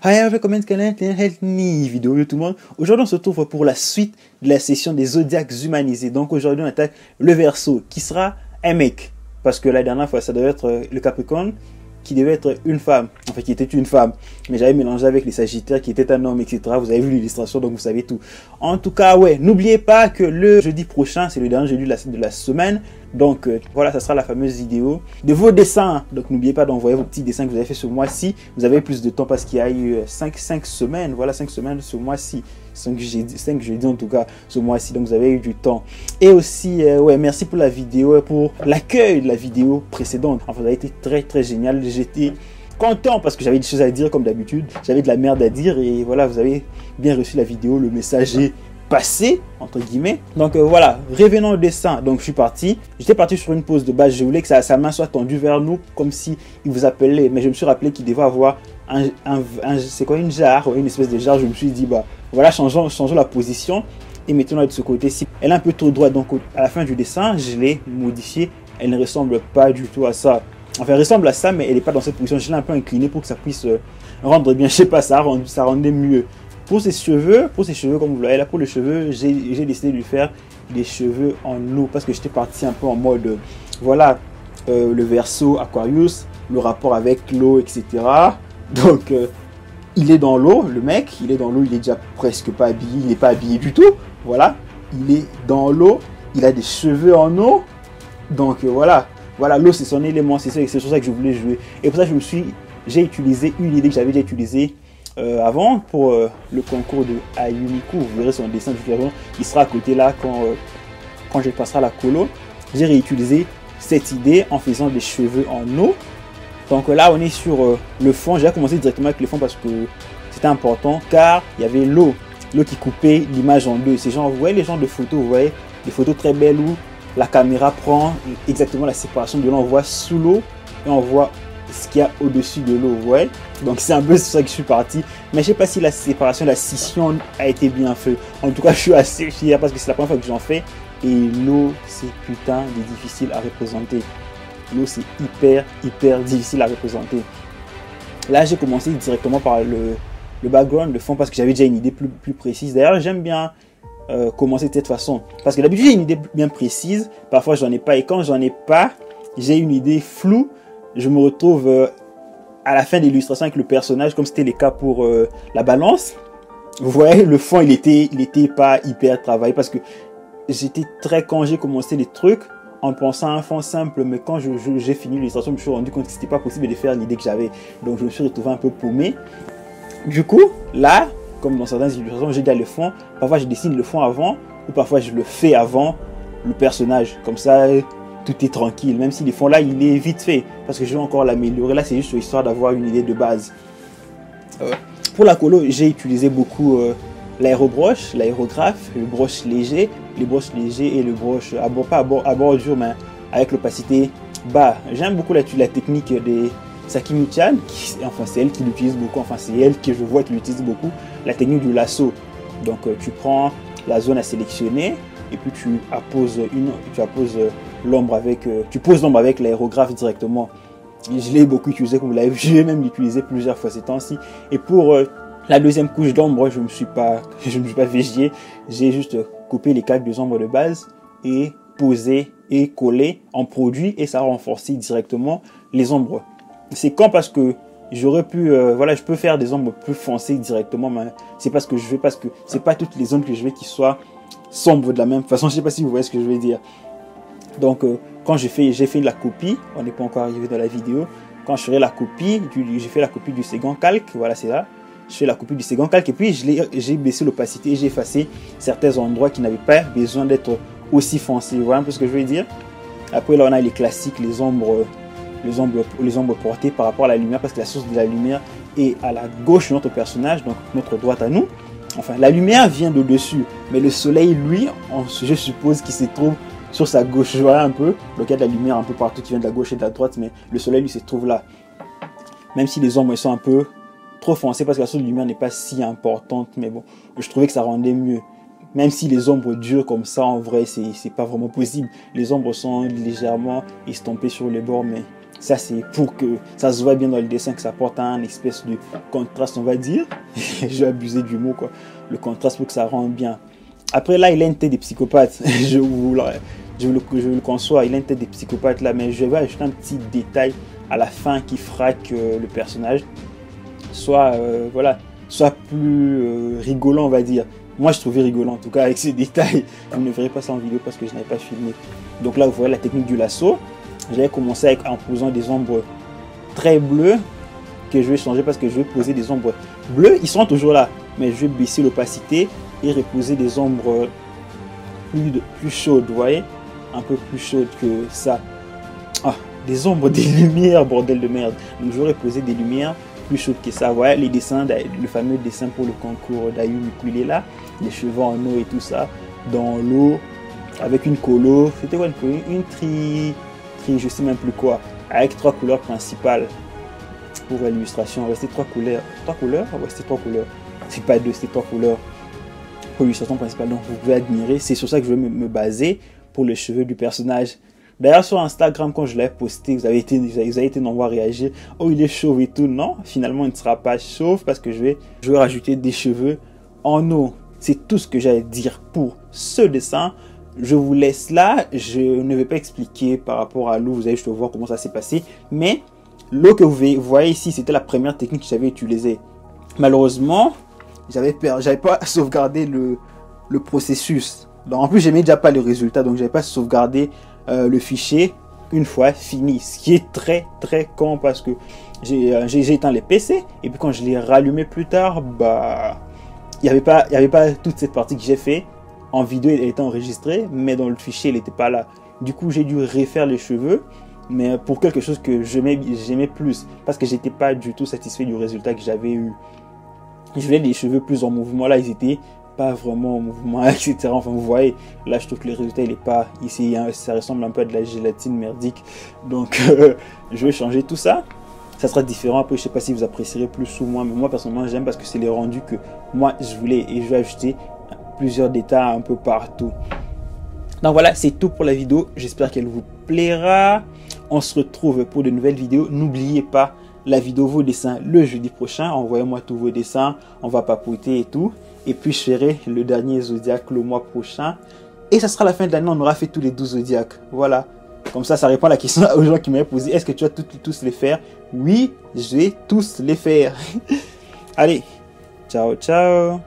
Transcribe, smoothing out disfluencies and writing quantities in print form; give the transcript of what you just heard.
Hi everyone, vidéo de tout le monde. Aujourd'hui on se retrouve pour la suite de la session des zodiacs humanisés. Donc aujourd'hui on attaque le Verseau qui sera un mec. Parce que la dernière fois ça devait être le Capricorne qui devait être une femme. Enfin qui était une femme. Mais j'avais mélangé avec les Sagittaires qui était un homme, etc. Vous avez vu l'illustration donc vous savez tout. En tout cas ouais, n'oubliez pas que le jeudi prochain c'est le dernier jeudi de la semaine. Donc voilà, ça sera la fameuse vidéo de vos dessins. Donc n'oubliez pas d'envoyer vos petits dessins que vous avez fait ce mois-ci. Vous avez plus de temps parce qu'il y a eu 5 semaines. Voilà, 5 semaines ce mois-ci. 5 jeudis en tout cas ce mois-ci. Donc vous avez eu du temps. Et aussi, ouais, merci pour la vidéo, pour l'accueil de la vidéo précédente. Enfin, ça a été très génial. J'étais content parce que j'avais des choses à dire comme d'habitude. J'avais de la merde à dire et voilà, vous avez bien reçu la vidéo. Le message est passé entre guillemets. Donc voilà, revenons au dessin. Donc je suis parti, j'étais parti sur une pose de base. Je voulais que sa main soit tendue vers nous comme si il vous appelait, mais je me suis rappelé qu'il devait avoir c'est quoi, une jarre, une espèce de jarre. Je me suis dit bah voilà, changeons la position et mettons-la de ce côté-ci. Elle est un peu trop droite, donc à la fin du dessin je l'ai modifiée. Elle ne ressemble pas du tout à ça. Enfin, elle ressemble à ça, mais elle n'est pas dans cette position. Je l'ai un peu inclinée pour que ça puisse rendre bien, je sais pas, ça rendait mieux. Pour ses cheveux, comme vous voyez là, pour les cheveux, j'ai décidé de lui faire des cheveux en eau parce que j'étais parti un peu en mode, voilà, le Verseau, Aquarius, le rapport avec l'eau, etc. Donc, il est dans l'eau, le mec, il est dans l'eau, il est déjà presque pas habillé, il n'est pas habillé du tout, voilà, il est dans l'eau, il a des cheveux en eau, donc voilà, l'eau c'est son élément, c'est sur ça que je voulais jouer. Et pour ça, j'ai utilisé une idée que j'avais déjà utilisée avant pour le concours de Ayumiku. Vous verrez son dessin de toute façon, il sera à côté là quand je passerai à la colo. J'ai réutilisé cette idée en faisant des cheveux en eau. Donc là on est sur le fond. J'ai commencé directement avec le fond parce que c'était important car il y avait l'eau qui coupait l'image en deux. Ces gens, vous voyez les gens de photos, vous voyez des photos très belles où la caméra prend exactement la séparation de l'eau, on voit sous l'eau et on voit ce qu'il y a au-dessus de l'eau, ouais. Donc c'est un peu sur ça que je suis parti. Mais je sais pas si la séparation, la scission a été bien faite. En tout cas, je suis assez fier parce que c'est la première fois que j'en fais. Et l'eau, c'est putain de difficile à représenter. L'eau, c'est hyper difficile à représenter. Là, j'ai commencé directement par le background, le fond, parce que j'avais déjà une idée plus précise. D'ailleurs, j'aime bien commencer de cette façon. Parce que d'habitude, j'ai une idée bien précise. Parfois, j'en ai pas. Et quand j'en ai pas, j'ai une idée floue. Je me retrouve à la fin de l'illustration avec le personnage, comme c'était le cas pour la balance. Vous voyez, le fond, il était pas hyper travaillé parce que j'étais quand j'ai commencé les trucs en pensant à un fond simple, mais quand j'ai fini l'illustration, je me suis rendu compte que c'était pas possible de faire l'idée que j'avais. Donc je me suis retrouvé un peu paumé. Du coup, là, comme dans certaines illustrations, j'ai déjà le fond. Parfois, je dessine le fond avant, ou parfois je le fais avant le personnage. Comme ça, tout est tranquille, même si les fonds là il est vite fait parce que je vais encore l'améliorer. Là c'est juste histoire d'avoir une idée de base. Pour la colo j'ai utilisé beaucoup l'aérobroche, l'aérographe, le broche léger, les broches légers et le broche pas à bordure mais avec l'opacité bas. J'aime beaucoup la technique des Sakimi-chan, enfin c'est elle qui l'utilise beaucoup, enfin c'est elle que je vois qui l'utilise beaucoup, la technique du lasso. Donc tu prends la zone à sélectionner et puis tu apposes l'ombre avec, tu poses l'ombre avec l'aérographe directement. Je l'ai beaucoup utilisé, comme vous l'avez vu, je vais même l'utiliser plusieurs fois ces temps-ci. Et pour la deuxième couche d'ombre, je me suis pas végé. J'ai juste coupé les 4 ombres de base et posé et collé en produit et ça a renforcé directement les ombres. C'est quand parce que j'aurais pu, voilà, je peux faire des ombres plus foncées directement, mais c'est pas ce que je veux parce que c'est pas toutes les ombres que je veux qui soient sombres de la même façon. Je sais pas si vous voyez ce que je veux dire. Donc quand j'ai fait la copie, on n'est pas encore arrivé dans la vidéo. Quand je ferai la copie, j'ai fait la copie du second calque, voilà c'est là. Je fais la copie du second calque et puis j'ai baissé l'opacité et j'ai effacé certains endroits qui n'avaient pas besoin d'être aussi foncés. Vous voyez un peu ce que je veux dire. Après là on a les classiques, les ombres portées par rapport à la lumière parce que la source de la lumière est à la gauche de notre personnage, donc notre droite à nous. Enfin la lumière vient de dessus, mais le soleil lui, je suppose qu'il se trouve sur sa gauche, je vois un peu, donc il y a de la lumière un peu partout qui vient de la gauche et de la droite, mais le soleil lui se trouve là. Même si les ombres sont un peu trop foncées parce que la source de lumière n'est pas si importante, mais bon, je trouvais que ça rendait mieux. Même si les ombres durent comme ça, en vrai, c'est pas vraiment possible. Les ombres sont légèrement estompées sur les bords, mais Ça, c'est pour que ça se voit bien dans le dessin, que ça apporte un espèce de contraste, on va dire. Je vais abuser du mot, quoi. Le contraste pour que ça rende bien. Après, là, il a une tête des psychopathes. Je le conçois, il a une tête des psychopathes là, mais je vais ajouter un petit détail à la fin qui fera que le personnage soit, soit plus rigolant, on va dire. Moi, je trouvais rigolant, en tout cas, avec ces détails. Vous ne verrez pas ça en vidéo parce que je n'avais pas filmé. Donc là, vous voyez la technique du lasso. J'avais commencé en posant des ombres très bleues que je vais changer parce que je vais poser des ombres bleues. Ils sont toujours là, mais je vais baisser l'opacité et reposer des ombres plus chaudes, vous voyez, un peu plus chaudes que ça. Ah, des ombres, des lumières, bordel de merde. Donc je vais reposer des lumières plus chaudes que ça. Vous voyez les dessins, le fameux dessin pour le concours d'Ayumi Ukulele, les cheveux en eau et tout ça, dans l'eau, avec une colo. C'était quoi une tri, je sais même plus quoi, avec 3 couleurs principales pour l'illustration. C'était 3 couleurs. 3 couleurs? Ouais, c'était 3 couleurs. C'est pas 2, c'était 3 couleurs pour l'illustration principale. Donc vous pouvez admirer. C'est sur ça que je vais me baser pour les cheveux du personnage. D'ailleurs, sur Instagram, quand je l'ai posté, vous avez été nombreux à réagir. Oh, il est chauve et tout. Non, finalement, il ne sera pas chauve parce que je vais rajouter des cheveux en eau. C'est tout ce que j'ai à dire pour ce dessin. Je vous laisse là. Je ne vais pas expliquer par rapport à l'eau. Vous allez juste voir comment ça s'est passé. Mais l'eau que vous voyez ici, c'était la première technique que j'avais utilisée. Malheureusement, j'avais pas sauvegardé le processus. Donc, en plus, j'aimais déjà pas le résultat. Donc, j'avais pas sauvegardé le fichier une fois fini. Ce qui est très con parce que j'ai éteint les PC. Et puis, quand je l'ai rallumé plus tard, bah, il n'y avait pas toute cette partie que j'ai fait. En vidéo, elle était enregistrée, mais dans le fichier, elle n'était pas là. Du coup, j'ai dû refaire les cheveux, mais pour quelque chose que j'aimais plus, parce que j'étais pas du tout satisfait du résultat que j'avais eu. Je voulais des cheveux plus en mouvement. Là, ils étaient pas vraiment en mouvement, etc. Enfin, vous voyez, là, je trouve que le résultat, il est pas ici. Ça ressemble un peu à de la gélatine merdique. Donc, je vais changer tout ça. Ça sera différent. Après, je sais pas si vous apprécierez plus ou moins, mais moi, personnellement, j'aime parce que c'est les rendus que moi, je voulais. Et je vais ajouter plusieurs détails un peu partout. Donc voilà, c'est tout pour la vidéo. J'espère qu'elle vous plaira. On se retrouve pour de nouvelles vidéos. N'oubliez pas la vidéo vos dessins le jeudi prochain. Envoyez-moi tous vos dessins. On va papoter et tout. Et puis je ferai le dernier zodiaque le mois prochain. Et ça sera la fin de l'année. On aura fait tous les 12 zodiaques. Voilà. Comme ça répond à la question aux gens qui m'avaient posé. Est-ce que tu vas tous les faire? Oui, je vais tous les faire. Allez, ciao, ciao.